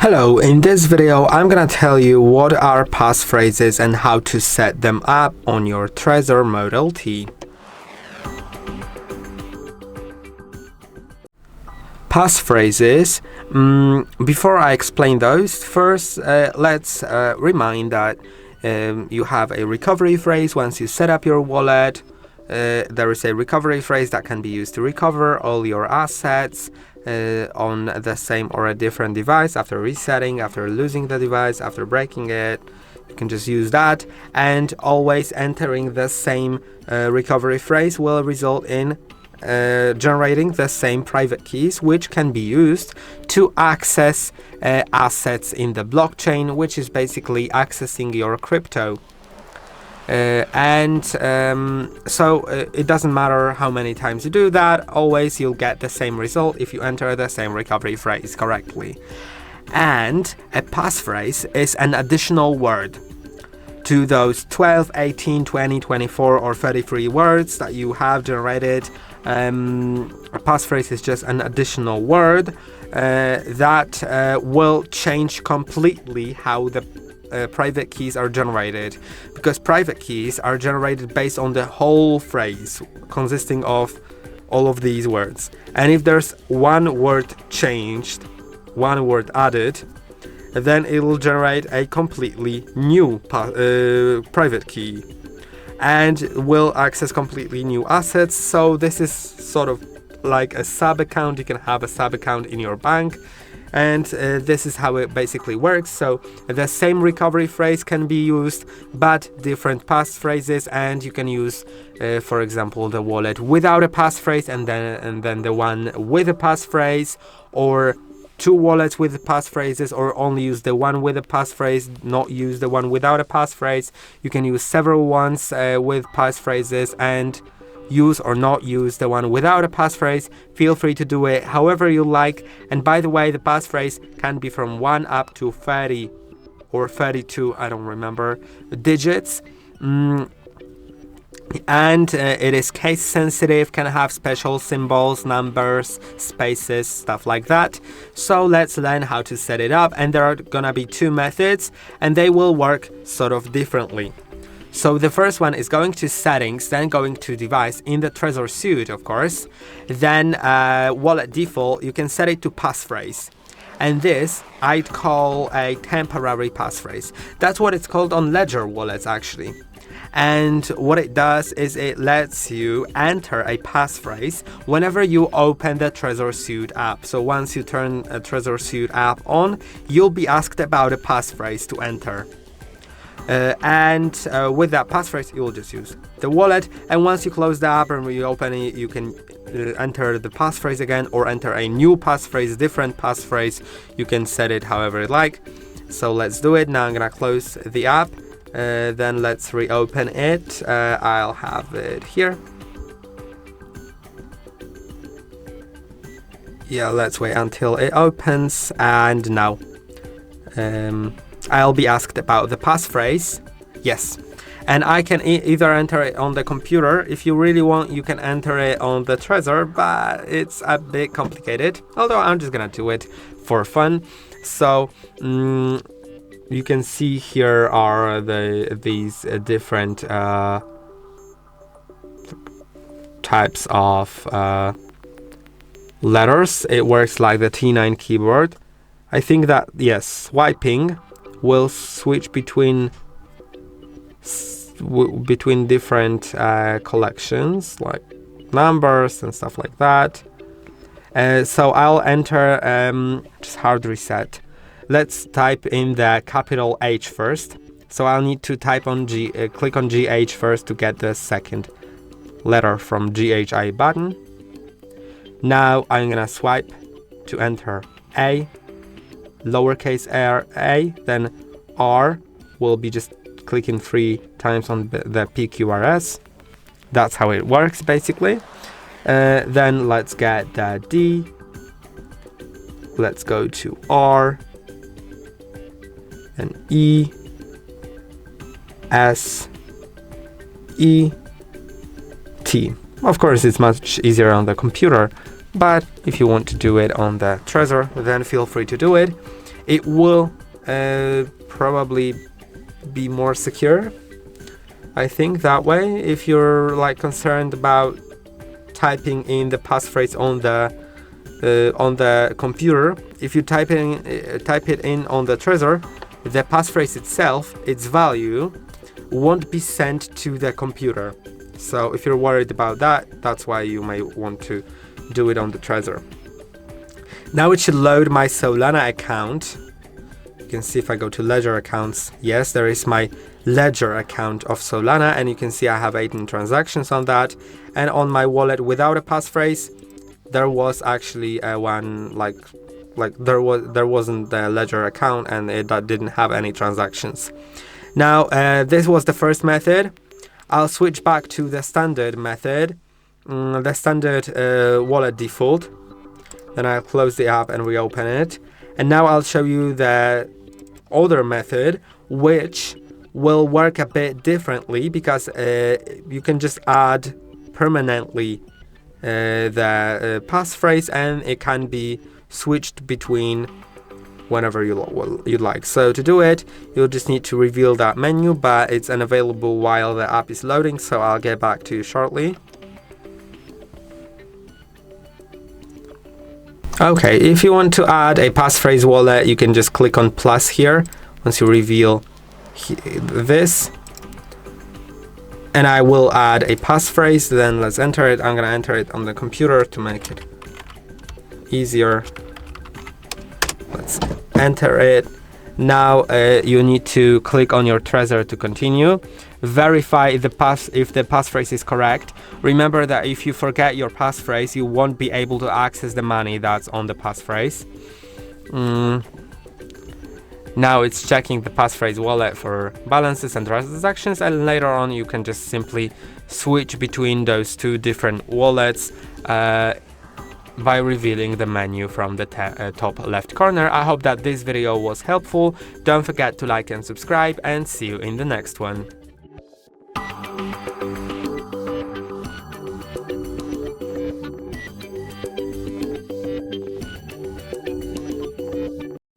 Hello, in this video I'm gonna tell you what are passphrases and how to set them up on your TREZOR Model T. Passphrases. Before I explain those, first let's remind that you have a recovery phrase. Once you set up your wallet, there is a recovery phrase that can be used to recover all your assets on the same or a different device after resetting, after losing the device, after breaking it. You can just use that, and always entering the same recovery phrase will result in generating the same private keys, which can be used to access assets in the blockchain, which is basically accessing your crypto. So it doesn't matter how many times you do that, always you'll get the same result if you enter the same recovery phrase correctly. And a passphrase is an additional word to those 12, 18, 20, 24 or 33 words that you have generated. A passphrase is just an additional word that will change completely how the private keys are generated, because private keys are generated based on the whole phrase consisting of all of these words, and if there's one word changed, one word added, then it will generate a completely new private key and will access completely new assets. So this is sort of like a sub account. You can have a sub account in your bank, and this is how it basically works. So the same recovery phrase can be used, but different passphrases, and you can use for example the wallet without a passphrase and then the one with a passphrase, or two wallets with passphrases, or only use the one with a passphrase, not use the one without a passphrase. You can use several ones with passphrases and use or not use the one without a passphrase. Feel free to do it however you like. And by the way, the passphrase can be from 1 up to 30 or 32, I don't remember, digits. And it is case sensitive, can have special symbols, numbers, spaces, stuff like that. So let's learn how to set it up, and there are gonna be two methods and they will work sort of differently. So the first one is going to settings, then going to device in the TREZOR suite, of course. Then wallet default, you can set it to passphrase. And this I'd call a temporary passphrase. That's what it's called on Ledger wallets actually. And what it does is it lets you enter a passphrase whenever you open the TREZOR suite app. So once you turn a TREZOR suite app on, you'll be asked about a passphrase to enter. With that passphrase, you'll just use the wallet, and once you close the app and reopen it, you can enter the passphrase again, or enter a new passphrase, different passphrase. You can set it however you like. So let's do it. Now I'm gonna close the app, then let's reopen it. I'll have it here. Yeah, let's wait until it opens, and now I'll be asked about the passphrase. Yes, and I can either enter it on the computer. If you really want, you can enter it on the TREZOR, but it's a bit complicated, although I'm just gonna do it for fun. So you can see here are these different types of letters. It works like the T9 keyboard. I think that, yes, swiping will switch between different collections, like numbers and stuff like that. So I'll enter just hard reset. Let's type in the capital H first. So I'll need to type on click on GH first to get the second letter from GHI button. Now I'm gonna swipe to enter A, lowercase a, then R will be just clicking 3 times on the PQRS. That's how it works basically. Then let's get the D. Let's go to R, and E, S, E, T. Of course, it's much easier on the computer, but if you want to do it on the TREZOR, then feel free to do it. It will probably be more secure, I think, that way. If you're like concerned about typing in the passphrase on the computer, if you type it in on the Trezor, the passphrase itself, its value, won't be sent to the computer. So if you're worried about that, that's why you may want to do it on the Trezor. Now it should load my Solana account. You can see if I go to Ledger accounts, yes, there is my Ledger account of Solana, and you can see I have 18 transactions on that. And on my wallet without a passphrase, there was actually one there wasn't the Ledger account, and that didn't have any transactions. Now this was the first method. I'll switch back to the standard method, the standard wallet default. Then I'll close the app and reopen it. And now I'll show you the other method, which will work a bit differently, because you can just add permanently the passphrase, and it can be switched between whenever you like. So to do it, you'll just need to reveal that menu, but it's unavailable while the app is loading, so I'll get back to you shortly. Okay, if you want to add a passphrase wallet, you can just click on plus here once you reveal this, and I will add a passphrase. Then let's enter it. I'm gonna enter it on the computer to make it easier. Let's enter it. Now you need to click on your Trezor to continue. Verify if the passphrase is correct. Remember that if you forget your passphrase, you won't be able to access the money that's on the passphrase. Now it's checking the passphrase wallet for balances and transactions, and later on you can just simply switch between those two different wallets by revealing the menu from the top left corner. I hope that this video was helpful. Don't forget to like and subscribe, and see you in the next one.